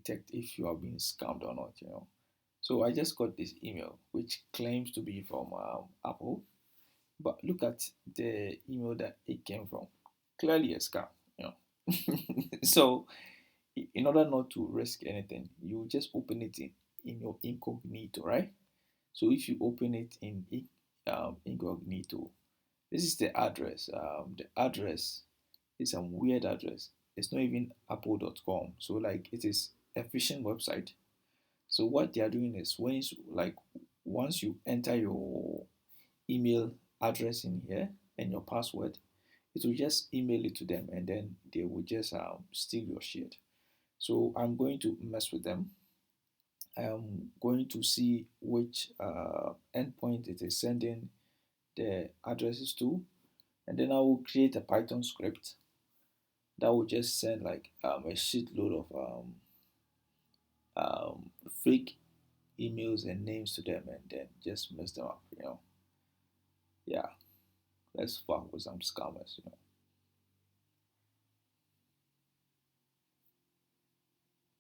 detect if you are being scammed or not. So I just got this email which claims to be from Apple, but look at the email that it came from. Clearly a scam. So in order not to risk anything, you just open it in your incognito, right? So if you open it in incognito, this is the address. The address is a weird address. It's not even apple.com. So like it is a phishing website. So what they are doing is once you enter your email address in here and your password, it will just email it to them and then they will just steal your shit. So I'm going to mess with them. I'm going to see which endpoint it is sending the addresses to, and then I will create a Python script that will just send like a shitload of fake emails and names to them, and then just mess them up. Yeah, let's fuck with some scammers.